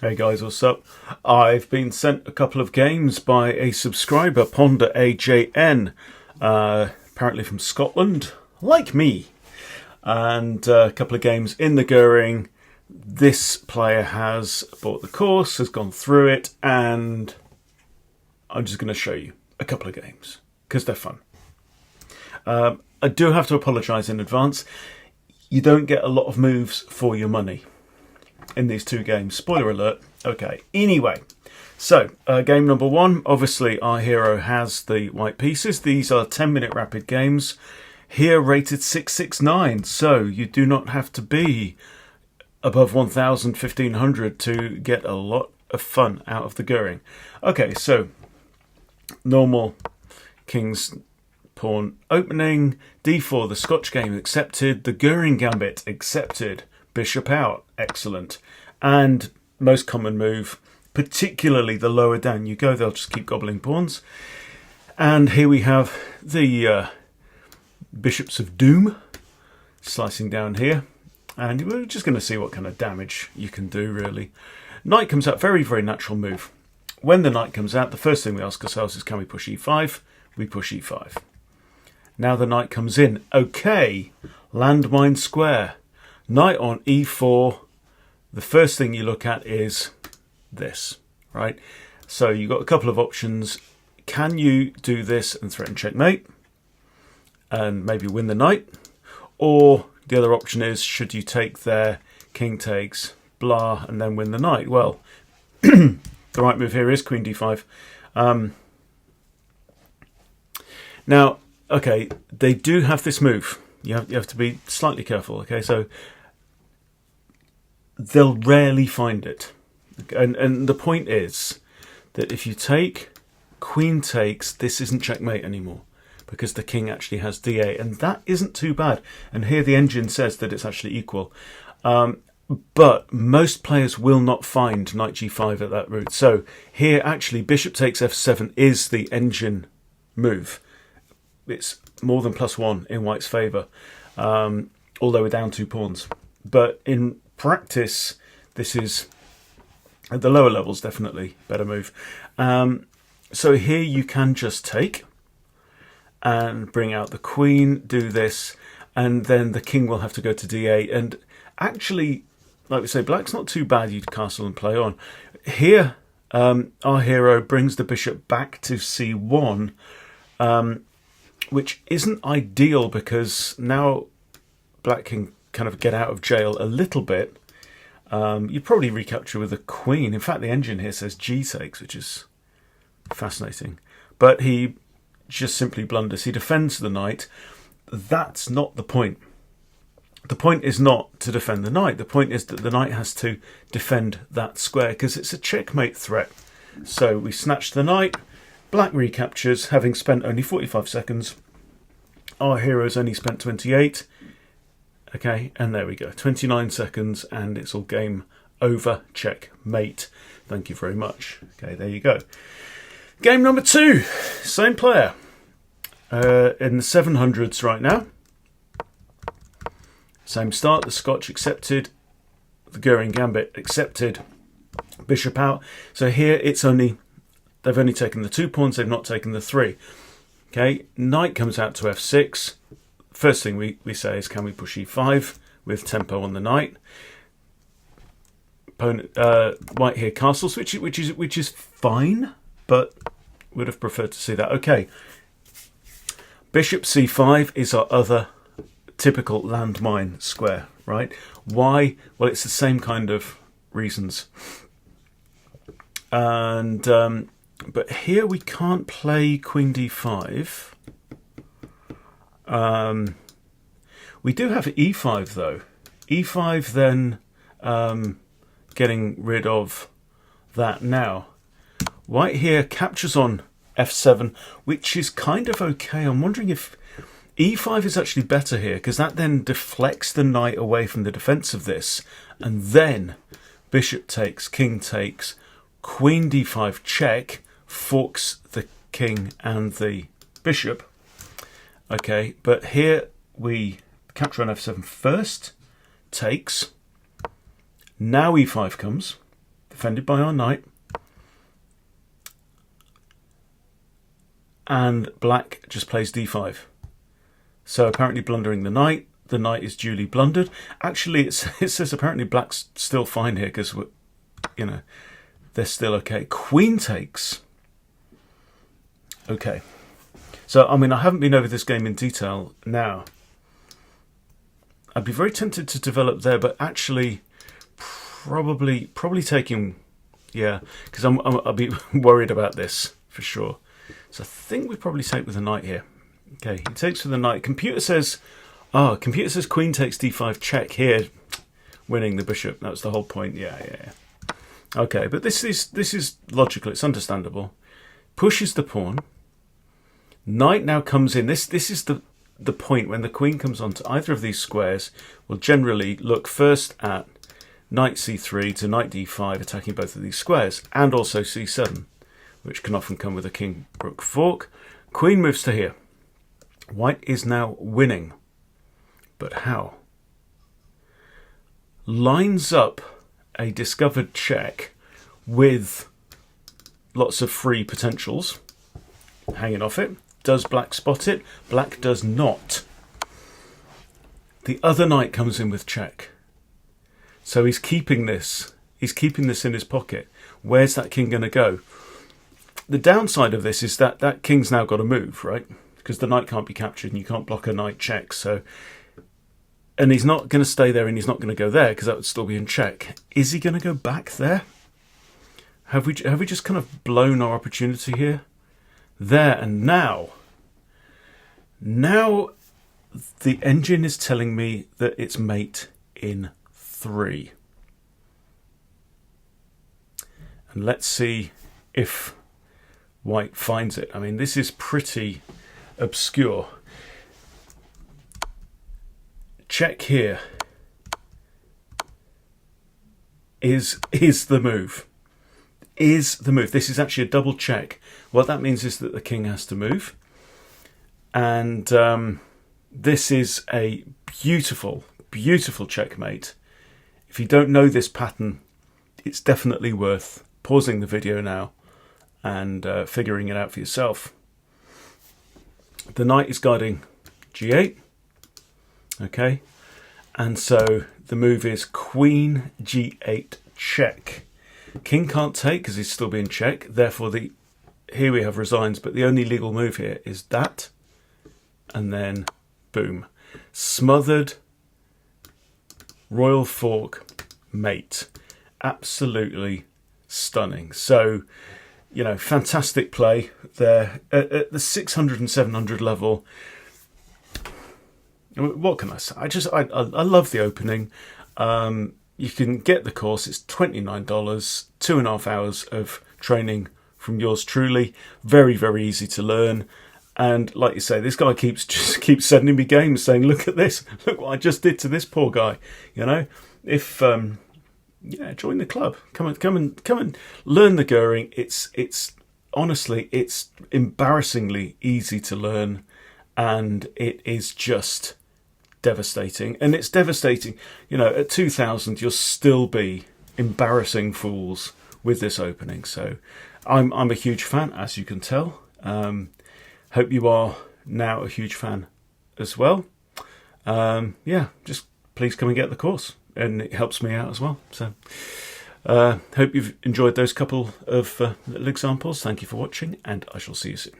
Hey guys, what's up? I've been sent a couple of games by a subscriber, Ponder AJN, apparently from Scotland, like me, and a couple of games in the Goering. This player has bought the course, has gone through it, and I'm just going to show you a couple of games because they're fun. I do have to apologise in advance. You don't get a lot of moves for your money in these two games. Spoiler alert. Okay, anyway, so game number one, obviously our hero has the white pieces. These are 10-minute rapid games, here rated 669, so you do not have to be above 1,000, 1,500 to get a lot of fun out of the Goering. Okay, so normal King's Pawn opening, d4, the Scotch game accepted, the Goering Gambit accepted, Bishop out, excellent. And most common move, particularly the lower down you go, they'll just keep gobbling pawns. And here we have the Bishops of Doom slicing down here. And we're just going to see what kind of damage you can do, really. Knight comes out, very, very natural move. When the knight comes out, the first thing we ask ourselves is, can we push e5? We push e5. Now the knight comes in. Okay, landmine square. Knight on e4. The first thing you look at is this, right? So you've got a couple of options. Can you do this and threaten checkmate and maybe win the knight? Or the other option is, should you take there, king takes, blah, and then win the knight? Well, the right move here is queen d5. Now, okay, they do have this move. You have to be slightly careful, okay? So they'll rarely find it. And the point is that if you take, queen takes, this isn't checkmate anymore because the king actually has d8, and that isn't too bad. And here the engine says that it's actually equal. But most players will not find knight g5 at that route. So here actually bishop takes f7 is the engine move. It's more than +1 in white's favour, although we're down 2 pawns. But in practice, this is, at the lower levels, definitely better move. So here you can just take and bring out the queen, do this, and then the king will have to go to d8. And actually, like we say, black's not too bad. You'd castle and play on. Here, our hero brings the bishop back to c1, which isn't ideal because now black can kind of get out of jail a little bit. You probably recapture with a queen. In fact, the engine here says g takes, which is fascinating. But he just simply blunders. He defends the knight. That's not the point. The point is not to defend the knight. The point is that the knight has to defend that square because it's a checkmate threat. So we snatch the knight. Black recaptures, having spent only 45 seconds. Our hero's only spent 28. Okay, and there we go. 29 seconds, and it's all game over. Checkmate. Thank you very much. Okay, there you go. Game number two. Same player. In the 700s right now. Same start. The Scotch accepted. The Goering Gambit accepted. Bishop out. So here it's only... They've only taken the 2 pawns. They've not taken the 3. Okay, knight comes out to f6. First thing we say is, can we push e5 with tempo on the knight? Opponent, white here castles, which is fine, but would have preferred to see that. Okay, bishop c5 is our other typical landmine square, right? Why? Well, it's the same kind of reasons. And but here we can't play queen d5. We do have e5 though. e5 then getting rid of that now. White here captures on f7, which is kind of okay. I'm wondering if e5 is actually better here because that then deflects the knight away from the defense of this, and then bishop takes, king takes, queen d5 check, forks the king and the bishop. Okay, but here we capture on f7 first, takes, now e5 comes, defended by our knight. And black just plays d5. So apparently blundering the knight. The knight is duly blundered. Actually, it says apparently black's still fine here because, you know, they're still okay. Queen takes. Okay. So, I mean, I haven't been over this game in detail now. I'd be very tempted to develop there, but actually probably taking, yeah, because I'll be worried about this for sure. So I think we probably take with the knight here. Okay, he takes with the knight. Computer says queen takes d5 check here, winning the bishop. That's the whole point. Yeah. Okay, but this is logical. It's understandable. Pushes the pawn. Knight now comes in. This is the point when the queen comes onto either of these squares. We'll generally look first at knight c3 to knight d5, attacking both of these squares, and also c7, which can often come with a king rook fork. Queen moves to here. White is now winning. But how? Lines up a discovered check with lots of free potentials hanging off it. Does black spot it? Black does not. The other knight comes in with check. So he's keeping this. He's keeping this in his pocket. Where's that king going to go? The downside of this is that that king's now got to move, right? Because the knight can't be captured and you can't block a knight check. So, and he's not going to stay there and he's not going to go there because that would still be in check. Is he going to go back there? Have we just kind of blown our opportunity here? There and now. Now the engine is telling me that it's mate in 3. And let's see if white finds it. I mean, this is pretty obscure. Check here is the move. Is the move. This is actually a double check. What that means is that the king has to move. And this is a beautiful, beautiful checkmate. If you don't know this pattern, it's definitely worth pausing the video now and figuring it out for yourself. The knight is guarding g8. Okay. And so the move is queen g8 check. King can't take because he's still being check. Therefore, here we have resigns, but the only legal move here is that. And then, boom. Smothered, royal fork, mate. Absolutely stunning. So, you know, fantastic play there. At the 600 and 700 level, what can I say? I love the opening. You can get the course. It's $29, 2.5 hours of training from yours truly. Very, very easy to learn. And like you say, this guy just keeps sending me games saying, look at this. Look what I just did to this poor guy. You know, if, yeah, join the club. Come and learn the Goering. It's honestly, it's embarrassingly easy to learn. And it is just devastating. And it's devastating, you know, at 2000 you'll still be embarrassing fools with this opening. So I'm a huge fan, as you can tell. Hope you are now a huge fan as well. Yeah, just please come and get the course, and it helps me out as well. So hope you've enjoyed those couple of little examples. Thank you for watching, and I shall see you soon.